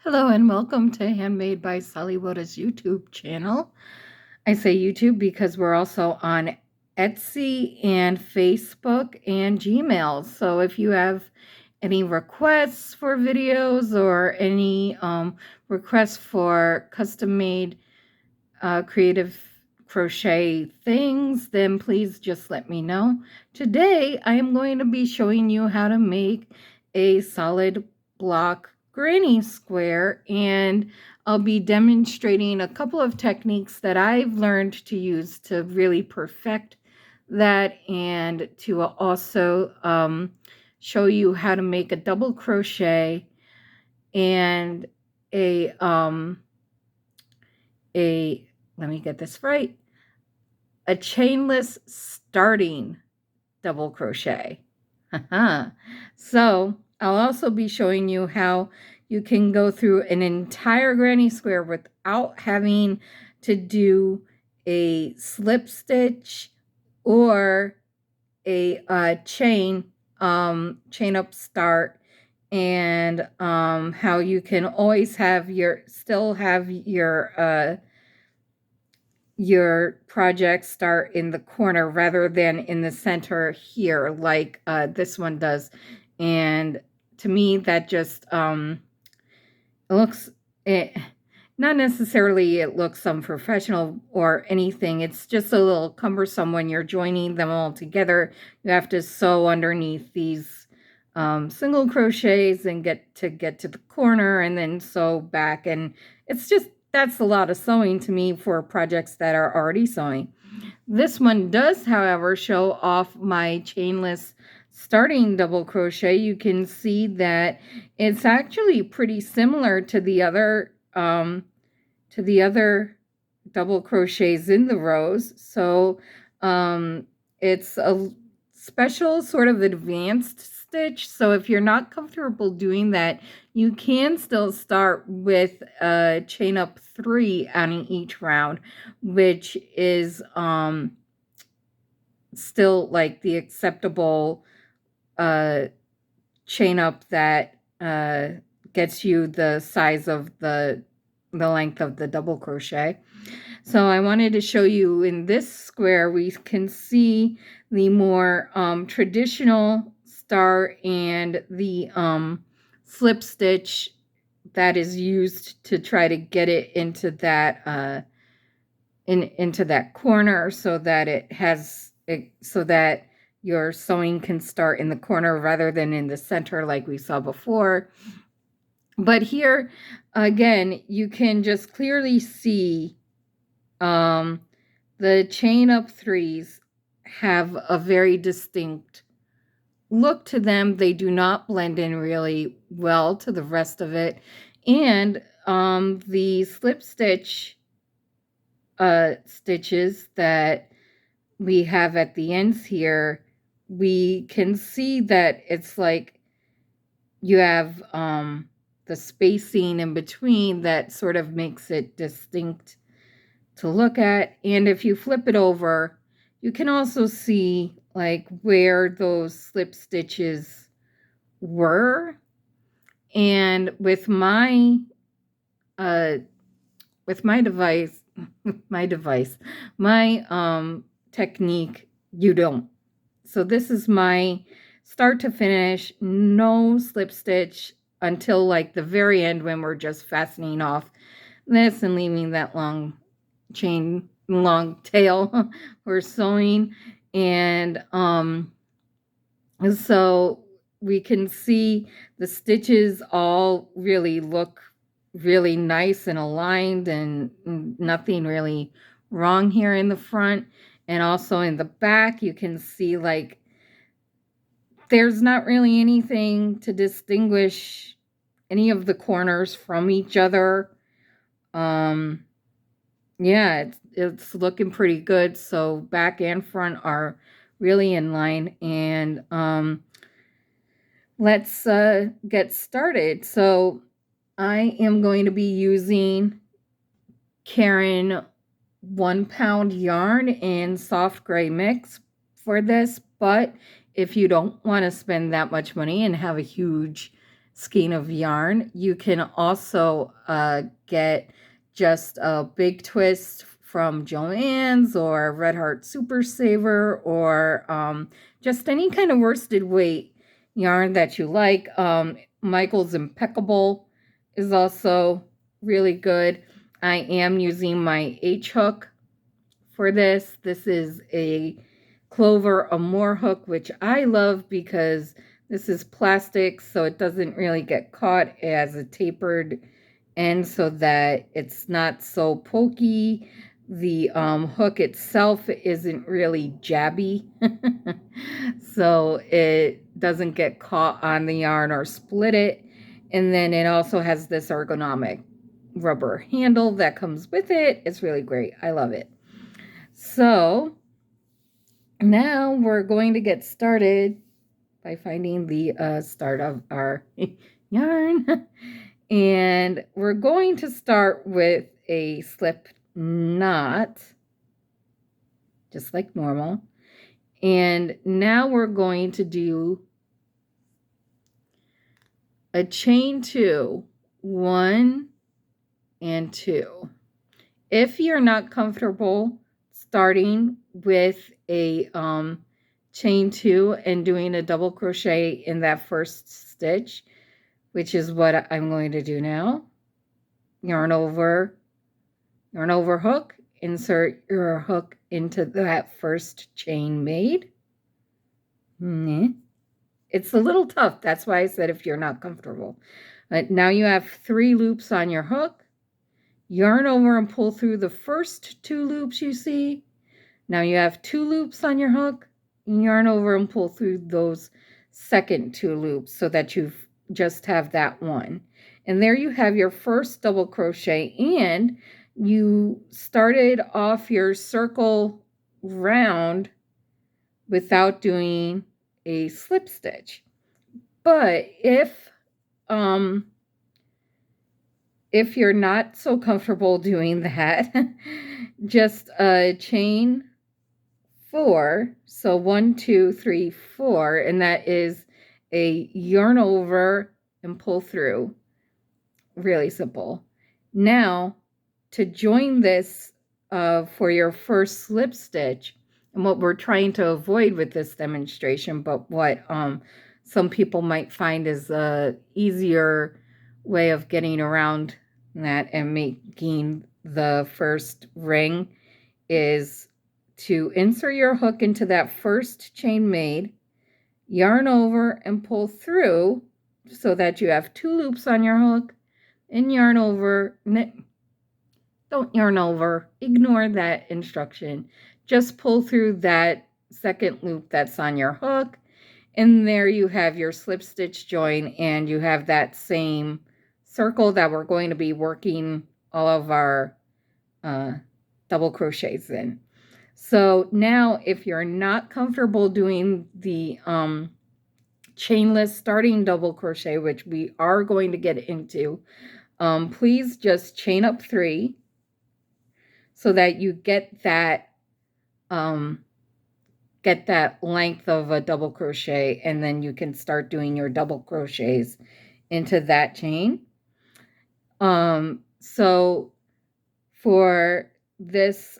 Hello and welcome to Handmade by Sally Woda's YouTube channel. I say YouTube because we're also on Etsy and Facebook and Gmail. So if you have any requests for videos or any requests for custom-made creative crochet things, then please just let me know. Today I am going to be showing you how to make a solid block granny square, and I'll be demonstrating a couple of techniques that I've learned to use to really perfect that, and to also show you how to make a double crochet and a let me get this right, a chainless starting double crochet. So I'll also be showing you how you can go through an entire granny square without having to do a slip stitch or a chain up start, and how you can always have your project start in the corner rather than in the center here, like this one does. And to me, that just not necessarily it looks unprofessional or anything. It's just a little cumbersome when you're joining them all together. You have to sew underneath these single crochets and get to the corner and then sew back, and that's a lot of sewing to me for projects that are already sewing. This one does, however, show off my chainless starting double crochet. You can see that it's actually pretty similar to the other double crochets in the rows. So it's a special sort of advanced stitch. So if you're not comfortable doing that, you can still start with a chain up 3 on each round, which is still like the acceptable chain up that gets you the size of the length of the double crochet. So I wanted to show you in this square, we can see the more traditional start and the slip stitch that is used to try to get it into that into that corner, so that your sewing can start in the corner rather than in the center like we saw before. But here again, you can just clearly see the chain up 3s have a very distinct look to them. They do not blend in really well to the rest of it. And the slip stitch stitches that we have at the ends here, we can see that it's like you have the spacing in between that sort of makes it distinct to look at. And if you flip it over, you can also see like where those slip stitches were. And with my device, my technique, you don't. So this is my start to finish, no slip stitch until like the very end when we're just fastening off this and leaving that long tail or sewing. And so we can see the stitches all really look really nice and aligned, and nothing really wrong here in the front. And also in the back, you can see like there's not really anything to distinguish any of the corners from each other. Yeah, it's looking pretty good. So back and front are really in line. And let's get started. So I am going to be using Caron 1-pound yarn in soft gray mix for this, but if you don't want to spend that much money and have a huge skein of yarn. You can also get just a big twist from Joann's or Red Heart Super Saver, or just any kind of worsted weight yarn that you like. Michael's Impeccable is also really good. I am using my H hook for this. This is a Clover Amore hook, which I love because this is plastic, so it doesn't really get caught as a tapered end, so that it's not so pokey. The hook itself isn't really jabby, so it doesn't get caught on the yarn or split it. And then it also has this ergonomic rubber handle that comes with it. It's really great. I love it. So now we're going to get started by finding the start of our yarn. And we're going to start with a slip knot, just like normal. And now we're going to do a chain 2, 1 and 2. If you're not comfortable starting with a chain 2 and doing a double crochet in that first stitch, which is what I'm going to do now, yarn over hook, insert your hook into that first chain made. It's a little tough. That's why I said if you're not comfortable. But now you have 3 loops on your hook. Yarn over and pull through the first 2 loops you see. Now you have 2 loops on your hook. Yarn over and pull through those second 2 loops so that you just have that one. And there you have your first double crochet, and you started off your circle round without doing a slip stitch. But if you're not so comfortable doing that, just chain 4, so 1 2 3 4, and that is a yarn over and pull through. Really simple. Now to join this for your first slip stitch, and what we're trying to avoid with this demonstration, but what some people might find is a easier way of getting around that and making the first ring, is to insert your hook into that first chain made, yarn over and pull through so that you have 2 loops on your hook, and yarn over. Don't yarn over, ignore that instruction. Just pull through that second loop that's on your hook, and there you have your slip stitch join, and you have that same circle that we're going to be working all of our double crochets in. So now if you're not comfortable doing the chainless starting double crochet, which we are going to get into, please just chain up 3 so that you get that length of a double crochet, and then you can start doing your double crochets into that chain. So for this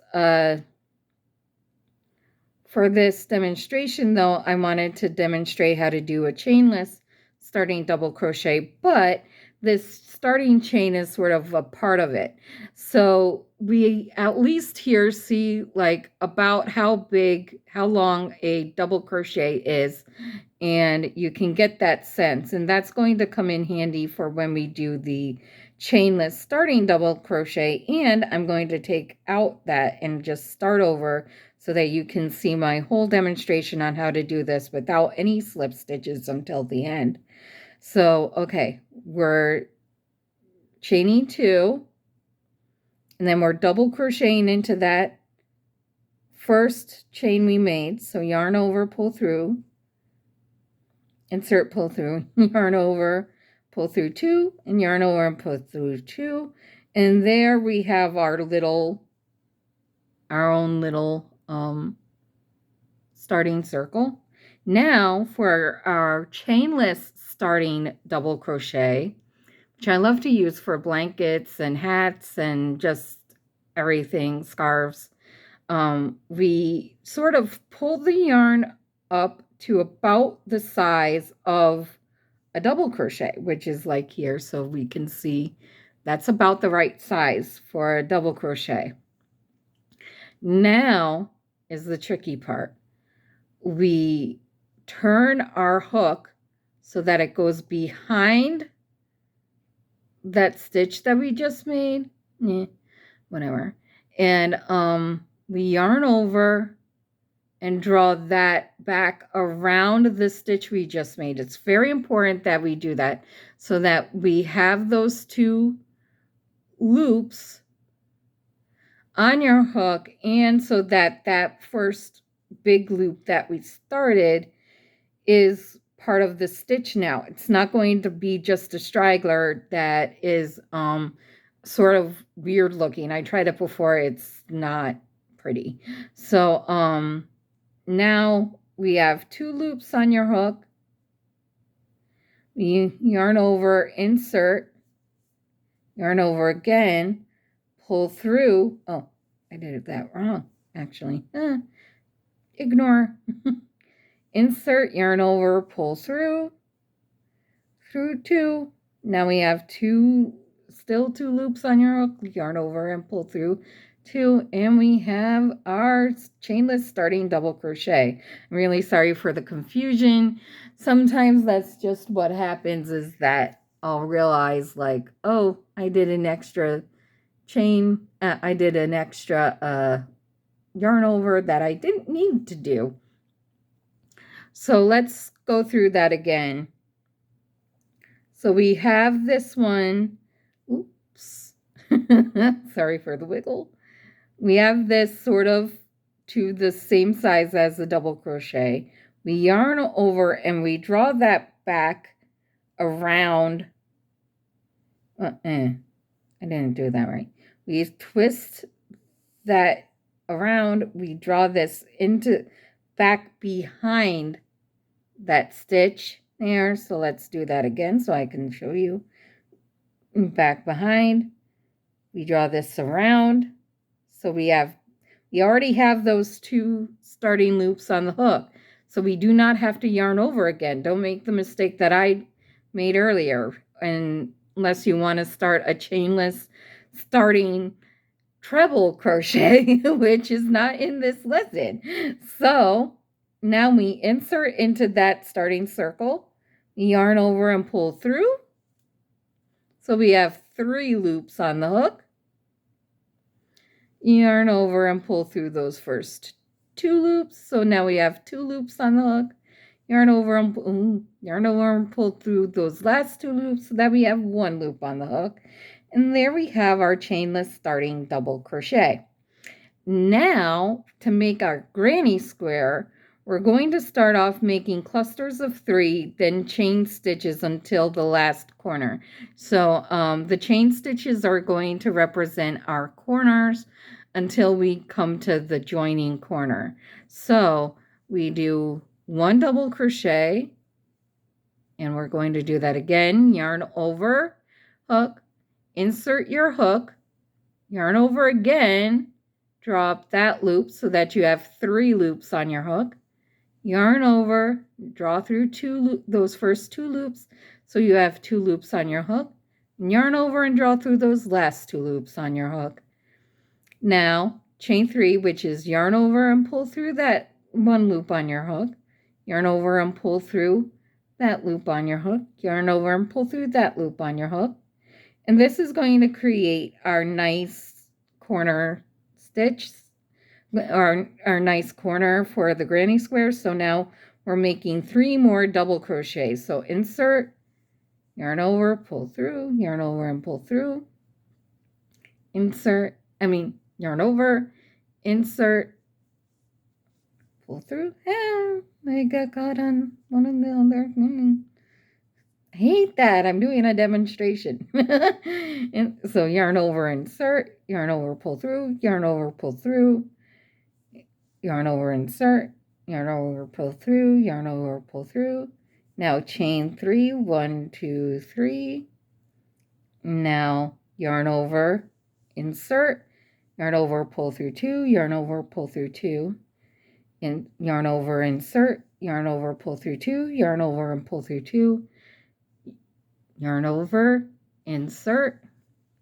demonstration, though, I wanted to demonstrate how to do a chainless starting double crochet, but this starting chain is sort of a part of it. So we at least here see like about how long a double crochet is, and you can get that sense, and that's going to come in handy for when we do the chainless starting double crochet. And I'm going to take out that and just start over so that you can see my whole demonstration on how to do this without any slip stitches until the end. So, okay, we're chaining 2, and then we're double crocheting into that first chain we made. So yarn over, pull through, insert, pull through, yarn over, pull through 2, and yarn over and pull through 2. And there we have our own little starting circle. Now for our chainless starting double crochet, which I love to use for blankets and hats and just everything, scarves. We sort of pull the yarn up to about the size of a double crochet, which is like here, so we can see that's about the right size for a double crochet. Now is the tricky part. We turn our hook so that it goes behind that stitch that we just made. Whatever. And we yarn over and draw that back around the stitch we just made. It's very important that we do that so that we have those two loops on your hook, and so that that first big loop that we started is part of the stitch now. It's not going to be just a straggler that is sort of weird looking. I tried it before. It's not pretty. So now we have two loops on your hook. We yarn over, insert, yarn over again, pull through. Oh, I did that wrong, actually. Ignore. Insert, yarn over, pull through two. Now we have still two loops on your hook, yarn over and pull through two, and we have our chainless starting double crochet. I'm really sorry for the confusion. Sometimes that's just what happens, is that I'll realize like, oh, I did an extra chain, I did an extra yarn over that I didn't need to do. So let's go through that again. So we have this one. Oops. Sorry for the wiggle. We have this sort of to the same size as the double crochet. We yarn over and we draw that back around. I didn't do that right. We twist that around. We draw this into back behind that stitch there. So let's do that again so I can show you. Back behind, we draw this around. So we already have those two starting loops on the hook. So we do not have to yarn over again. Don't make the mistake that I made earlier, unless you want to start a chainless starting treble crochet, which is not in this lesson. So now we insert into that starting circle, yarn over and pull through. So we have 3 loops on the hook. Yarn over and pull through those first 2 loops. So now we have 2 loops on the hook. Yarn over and pull through those last 2 loops so that we have 1 loop on the hook. And there we have our chainless starting double crochet. Now, to make our granny square, we're going to start off making clusters of 3, then chain stitches until the last corner. So the chain stitches are going to represent our corners until we come to the joining corner. So we do 1 double crochet, and we're going to do that again. Yarn over, hook, insert your hook, yarn over again, draw up that loop so that you have 3 loops on your hook, yarn over, draw through those first 2 loops so you have 2 loops on your hook, yarn over and draw through those last 2 loops on your hook. Now chain 3, which is yarn over and pull through that 1 loop on your hook, yarn over and pull through that loop on your hook, yarn over and pull through that loop on your hook. And this is going to create our nice corner stitch, our nice corner for the granny square. So now we're making 3 more double crochets. So insert, yarn over, pull through, yarn over and pull through, yarn over, insert, pull through. I got caught on one of the other. I hate that. I'm doing a demonstration. And so yarn over, insert, yarn over, pull through, yarn over, pull through, yarn over, insert, yarn over, pull through, yarn over, pull through. Now chain 3, 1, 2, 3. Now yarn over, insert, yarn over, pull through 2, yarn over, pull through 2, and yarn over, insert, yarn over, pull through 2, yarn over and pull through 2, yarn over, insert,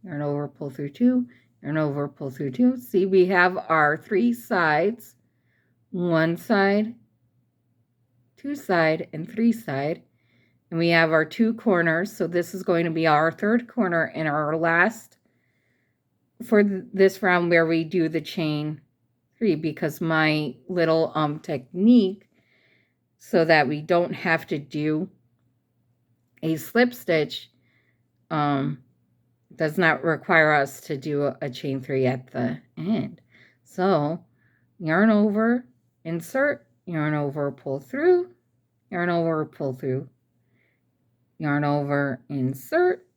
yarn over, pull through 2, yarn over, pull through 2. See, we have our 3 sides, 1 side, 2 side, and 3 side. And we have our 2 corners. So this is going to be our 3rd corner and our last for this round where we do the chain 3, because my little technique, so that we don't have to do a slip stitch, does not require us to do a chain 3 at the end. So yarn over, insert, yarn over, pull through, yarn over, pull through, yarn over, insert,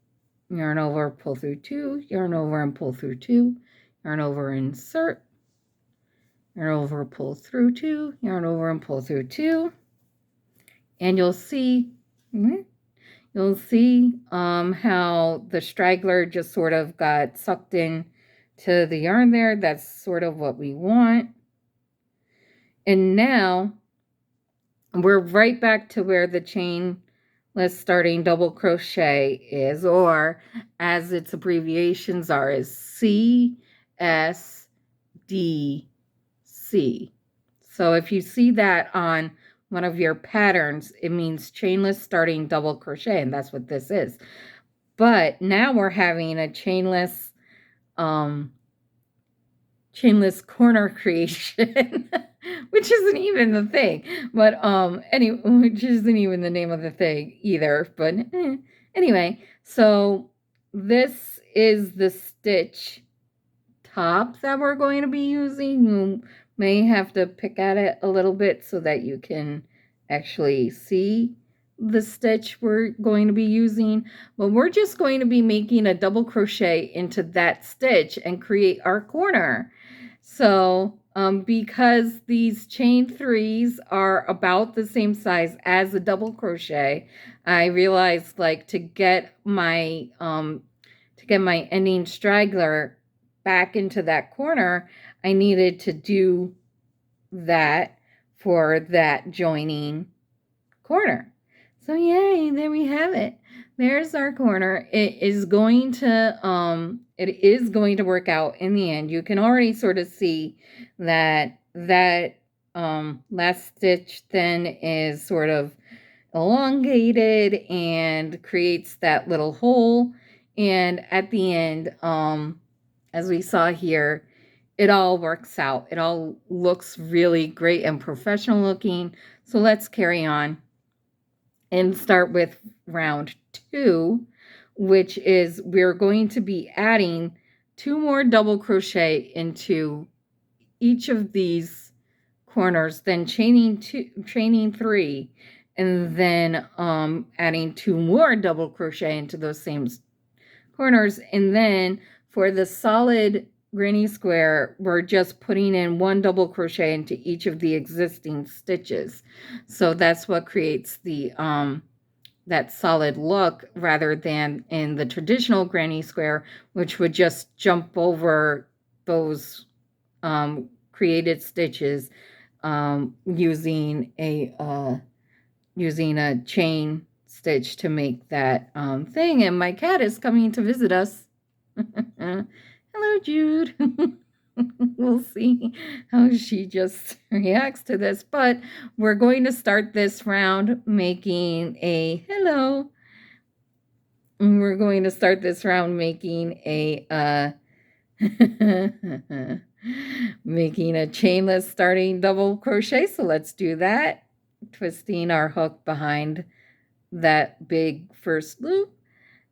yarn over, pull through 2, yarn over and pull through 2, yarn over, insert, yarn over, pull through 2, yarn over and pull through 2. And you'll see how the straggler just sort of got sucked in to the yarn there. That's sort of what we want. And now we're right back to where the chainless starting double crochet is, or as its abbreviations are, is CSDC. So if you see that on one of your patterns, it means chainless starting double crochet, and that's what this is. But now we're having a chainless corner creation, which isn't even the thing, but which isn't even the name of the thing either. But anyway, so this is the stitch top that we're going to be using. You may have to pick at it a little bit so that you can actually see the stitch we're going to be using, but we're just going to be making a double crochet into that stitch and create our corner. So because these chain 3s are about the same size as a double crochet, I realized, like, to get my ending straggler back into that corner, I needed to do that for that joining corner. So yay, there we have it. There's our corner. It is going to work out in the end. You can already sort of see that last stitch then is sort of elongated and creates that little hole. And at the end, as we saw here, it all works out. It all looks really great and professional looking. So let's carry on and start with round 2, which is we're going to be adding 2 more double crochet into each of these corners, then chaining 3, and then adding 2 more double crochet into those same corners. And then for the solid granny square, we're just putting in 1 double crochet into each of the existing stitches. So that's what creates the that solid look, rather than in the traditional granny square, which would just jump over those created stitches using a chain stitch to make that thing. And my cat is coming to visit us. Hello, Jude. We'll see how she just reacts to this, but we're going to start this round making a hello. We're going to start this round making a making a chainless starting double crochet. So let's do that. Twisting our hook behind that big first loop,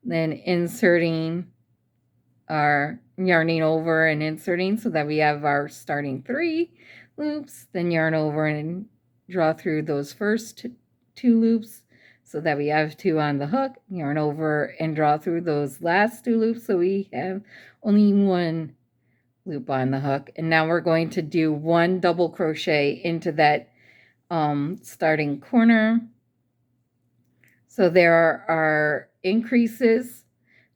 then inserting our yarning over and inserting so that we have our starting 3 loops, then yarn over and draw through those first 2 loops so that we have 2 on the hook, yarn over and draw through those last 2 loops so we have only 1 loop on the hook. And now we're going to do 1 double crochet into that starting corner. So there are increases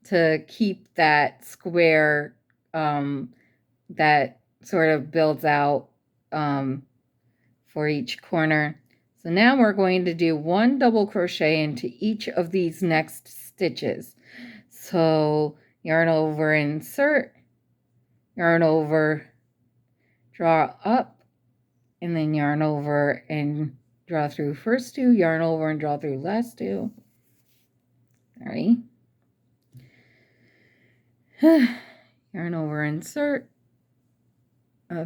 to keep that square that sort of builds out for each corner. So now we're going to do 1 double crochet into each of these next stitches. So yarn over, insert, yarn over, draw up, and then yarn over and draw through first 2, yarn over and draw through last 2. Sorry. Yarn over, insert,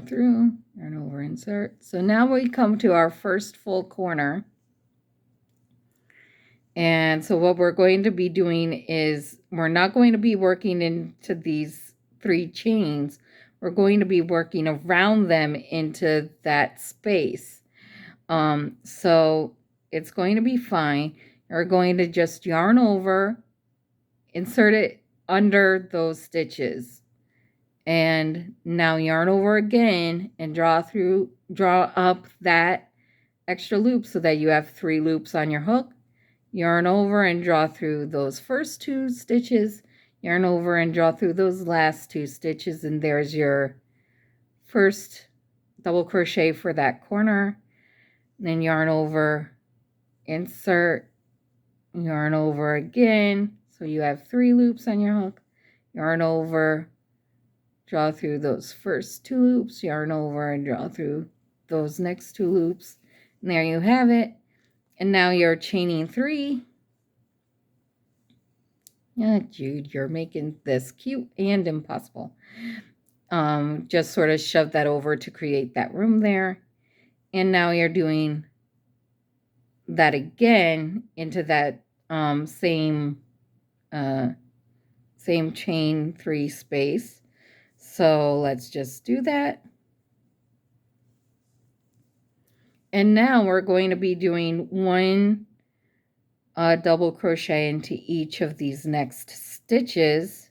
through, yarn over, insert. So now we come to our first full corner. And so what we're going to be doing is we're not going to be working into these 3 chains. We're going to be working around them into that space. So it's going to be fine. You're going to just yarn over, insert it under those stitches. And now yarn over again and draw up that extra loop so that you have 3 loops on your hook. Yarn over and draw through those first 2 stitches, yarn over and draw through those last 2 stitches, and there's your first double crochet for that corner. Then yarn over, insert, yarn over again, so you have 3 loops on your hook, yarn over, draw through those first 2 loops, yarn over and draw through those next 2 loops, and there you have it. And now you're chaining 3. Yeah, Jude, you're making this cute and impossible. Just sort of shove that over to create that room there. And now you're doing that again into that same chain 3 space. So let's just do that. And now we're going to be doing 1 double crochet into each of these next stitches.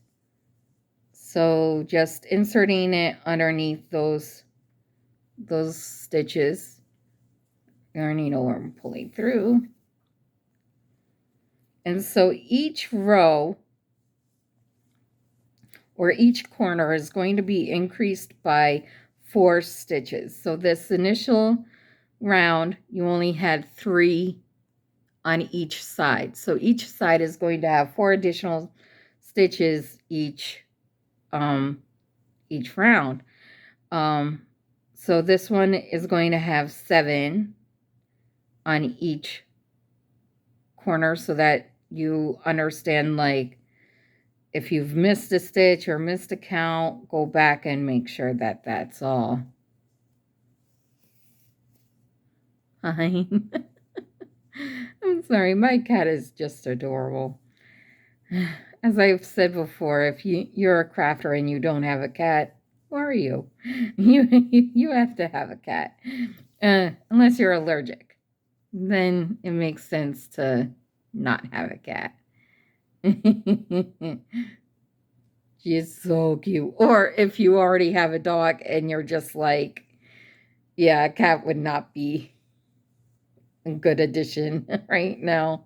So just inserting it underneath those stitches, yarning over and pulling through. And so each row or each corner is going to be increased by 4 stitches. So this initial round, you only had 3 on each side. So each side is going to have 4 additional stitches each round. So this one is going to have 7 on each corner so that you understand, like, if you've missed a stitch or missed a count, go back and make sure that that's all. Fine. I'm sorry, my cat is just adorable. As I've said before, if you're a crafter and you don't have a cat, who are you? You have to have a cat. Unless you're allergic. Then it makes sense to not have a cat. She is so cute. Or if you already have a dog and you're just like, yeah, a cat would not be a good addition right now.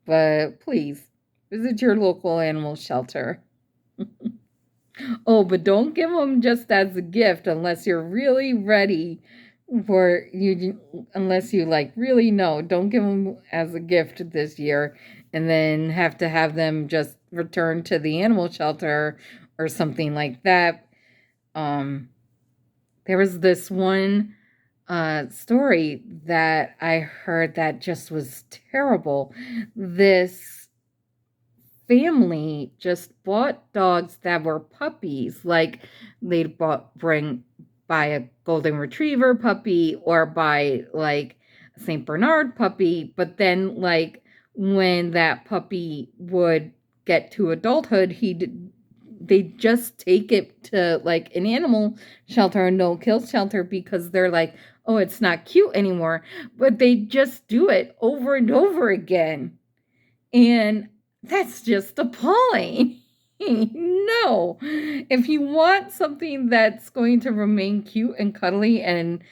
But please, visit your local animal shelter. Oh, but don't give them just as a gift unless you're really ready for you, unless you like really know. Don't give them as a gift this year and then have to have them just returned to the animal shelter or something like that. There was this one story that I heard that just was terrible. This family just bought dogs that were puppies, like they'd buy a golden retriever puppy or buy like a Saint Bernard puppy, but then like when that puppy would get to adulthood, they just take it to like an animal shelter, a no-kill shelter, because they're like, oh, it's not cute anymore. But they just do it over and over again. And that's just appalling. No. If you want something that's going to remain cute and cuddly and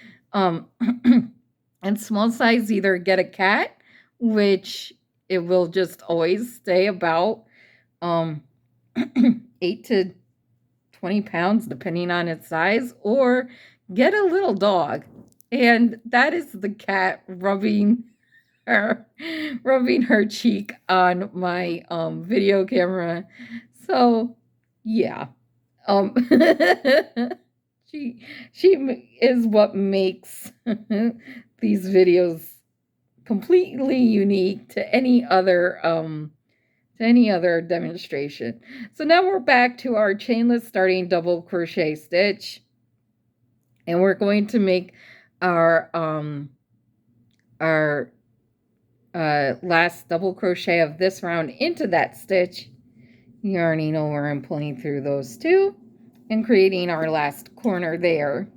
And small size, either get a cat, which it will just always stay about um 8 to 20 pounds depending on its size, or get a little dog. And that is the cat her rubbing her cheek on my video camera. So yeah. Um she is what makes these videos completely unique to any other demonstration. So now we're back to our chainless starting double crochet stitch, and we're going to make our last double crochet of this round into that stitch, yarning over and pulling through those two and creating our last corner there.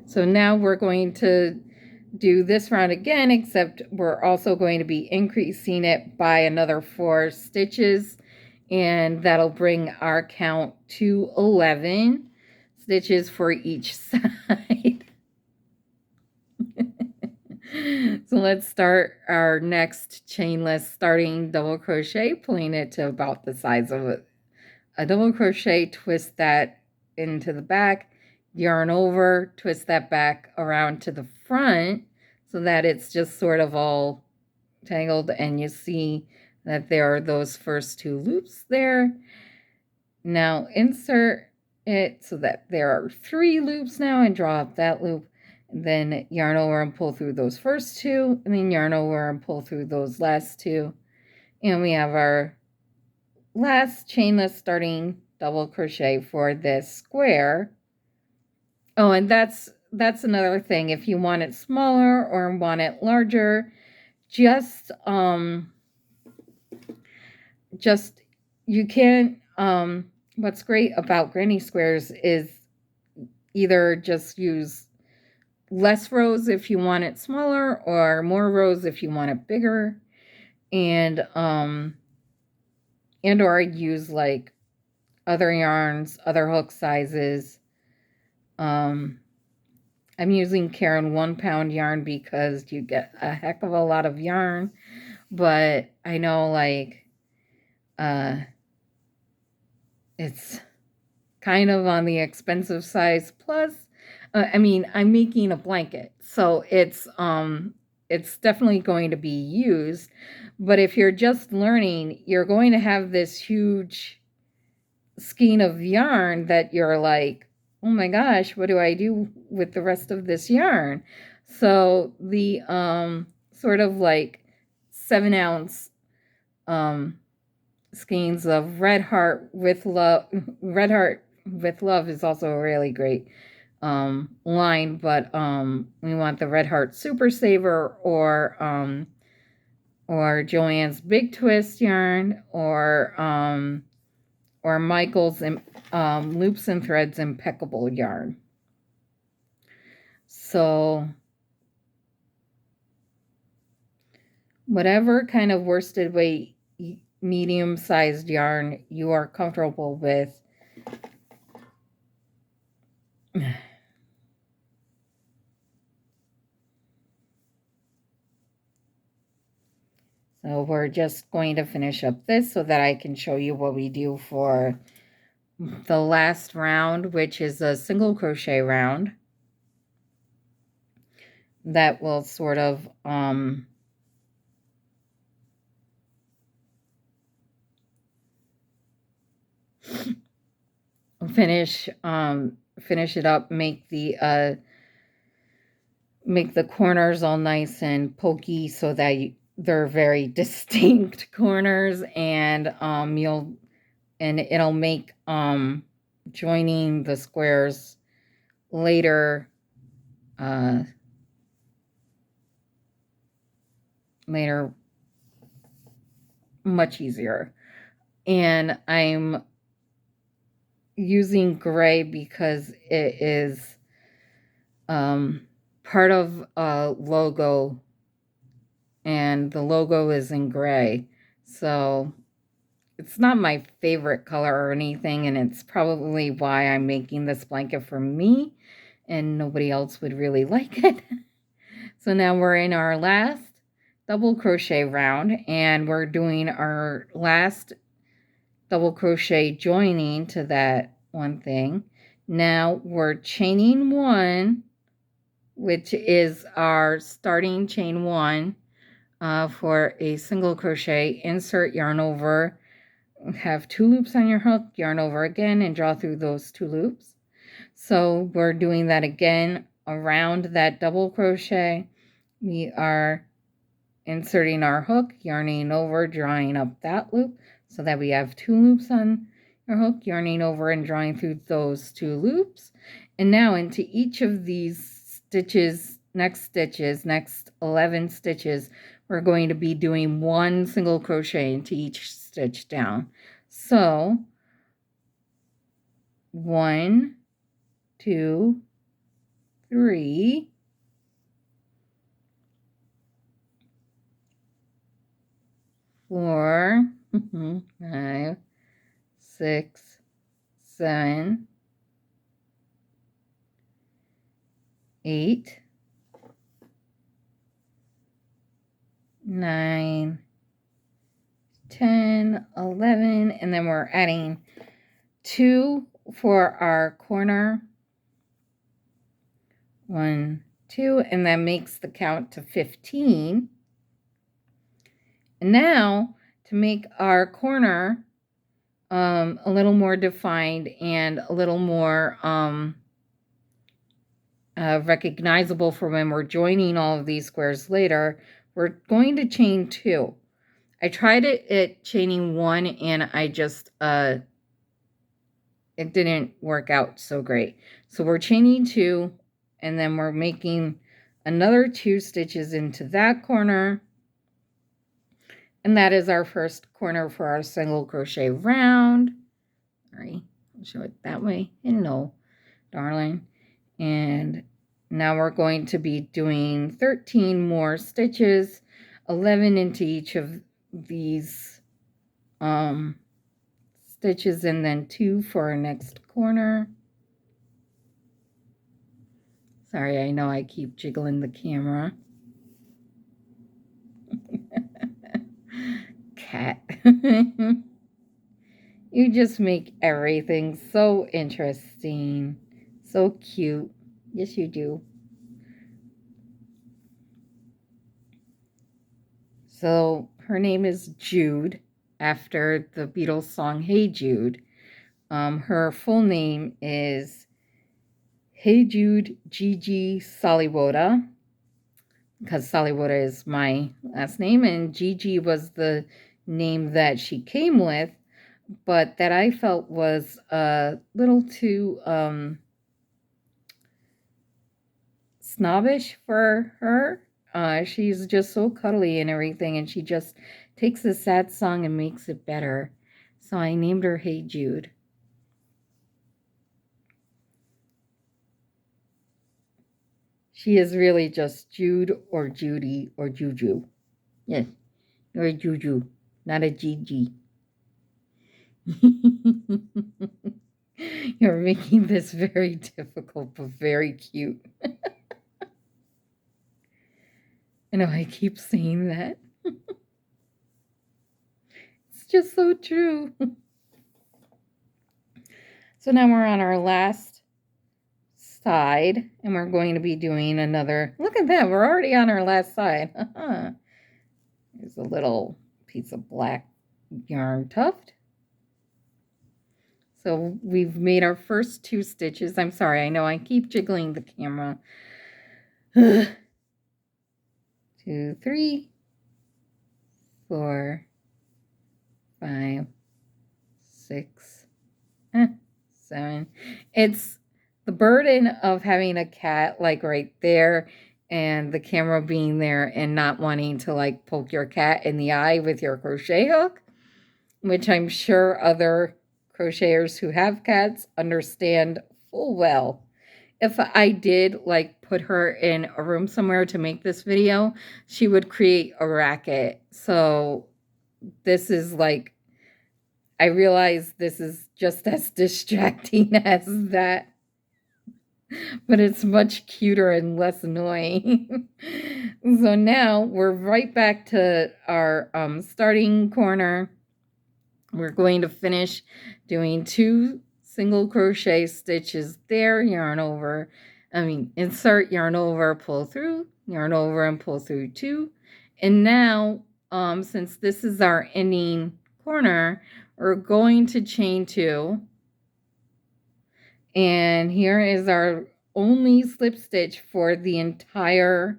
So now we're going to do this round again, except we're also going to be increasing it by another 4 stitches, and that'll bring our count to 11 stitches for each side. So let's start our next chainless starting double crochet, pulling it to about the size of a double crochet, twist that into the back, yarn over, twist that back around to the front so that it's just sort of all tangled, and you see that there are those first 2 loops there. Now insert it so that there are 3 loops now, and draw up that loop, and then yarn over and pull through those first 2, and then yarn over and pull through those last 2, and we have our last chainless starting double crochet for this square. Oh, and that's another thing. If you want it smaller or want it larger, just you can what's great about granny squares is either just use less rows if you want it smaller, or more rows if you want it bigger, and or use like other yarns, other hook sizes. I'm using Karen 1-pound yarn because you get a heck of a lot of yarn, but I know like it's kind of on the expensive size. Plus, I mean, I'm making a blanket, so it's definitely going to be used. But if you're just learning, you're going to have this huge skein of yarn that you're like, oh my gosh, what do I do with the rest of this yarn? So the sort of like 7-ounce skeins of Red Heart with Love. Red Heart with Love is also a really great line, but we want the Red Heart Super Saver, or Joann's Big Twist yarn, or Michael's Loops and Threads Impeccable yarn. So whatever kind of worsted weight medium-sized yarn you are comfortable with, so we're just going to finish up this so that I can show you what we do for the last round, which is a single crochet round that will sort of finish it up, make the corners all nice and pokey so that they're very distinct corners, and it'll make joining the squares later much easier. And I'm using gray because it is part of a logo, and the logo is in gray. So it's not my favorite color or anything, and it's probably why I'm making this blanket for me, and nobody else would really like it. So now we're in our last double crochet round, and we're doing our last double crochet joining to that one thing. Now we're chaining one, which is our starting chain one for a single crochet. Insert yarn over, have 2 loops on your hook, yarn over again, and draw through those 2 loops. So we're doing that again around that double crochet. We are inserting our hook, yarning over, drawing up that loop so that we have 2 loops on our hook, yarning over and drawing through those 2 loops. And now into each of these stitches, next 11 stitches, we're going to be doing 1 single crochet into each stitch down. So 1, 2, 3, 4, 5, 6, 7, 8, 9, 10, 11, and then we're adding 2 for our corner. 1, 2, and that makes the count to 15. And now to make our corner a little more defined and a little more recognizable for when we're joining all of these squares later, we're going to chain 2. I tried it at chaining 1, and I just it didn't work out so great. So we're chaining 2, and then we're making another 2 stitches into that corner, and that is our first corner for our single crochet round. Sorry, I'll show it that way. Hello, darling. And now we're going to be doing 13 more stitches, 11 into each of these stitches, and then 2 for our next corner. Sorry, I know I keep jiggling the camera. Cat. You just make everything so interesting, so cute. Yes, you do. So her name is Jude, after the Beatles song Hey Jude. Her full name is Hey Jude Gigi Saliwoda, because Saliwoda is my last name, and Gigi was the name that she came with, but that I felt was a little too snobbish for her. She's just so cuddly and everything, and she just takes a sad song and makes it better. So I named her Hey Jude. She is really just Jude or Judy or Juju. Yes, you're a Juju, not a Gigi. You're making this very difficult, but very cute. I know I keep saying that. It's just so true. So now we're on our last side, and we're going to be doing another. Look at that, we're already on our last side. There's a little piece of black yarn tuft. So we've made our first 2 stitches. I'm sorry, I know I keep jiggling the camera. 2, 3, 4, 5, 6, 7. It's the burden of having a cat like right there, and the camera being there, and not wanting to like poke your cat in the eye with your crochet hook, which I'm sure other crocheters who have cats understand full well. If I did like put her in a room somewhere to make this video, she would create a racket. So this is like, I realize this is just as distracting as that. but it's much cuter and less annoying. So now we're right back to our starting corner. We're going to finish doing 2 single crochet stitches there, insert, yarn over, pull through, yarn over, and pull through 2. And now, since this is our ending corner, we're going to chain 2. And here is our only slip stitch for the entire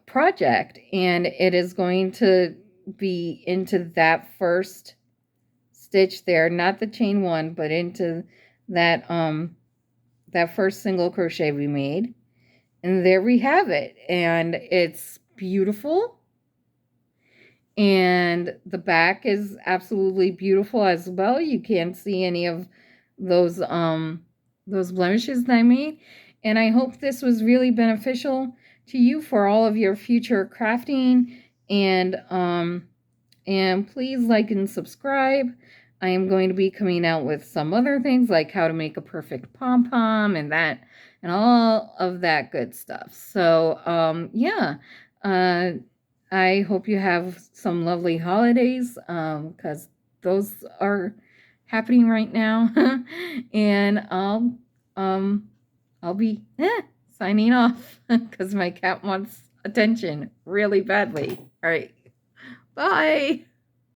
project. And it is going to be into that first stitch there, not the chain 1, but into that that first single crochet we made. And there we have it. And it's beautiful. And the back is absolutely beautiful as well. You can't see any of those blemishes that I made. And I hope this was really beneficial to you for all of your future crafting. And please like and subscribe. I am going to be coming out with some other things like how to make a perfect pom-pom and all of that good stuff. So yeah. I hope you have some lovely holidays, because those are happening right now. And I'll be signing off because my cat wants attention really badly. All right. Bye.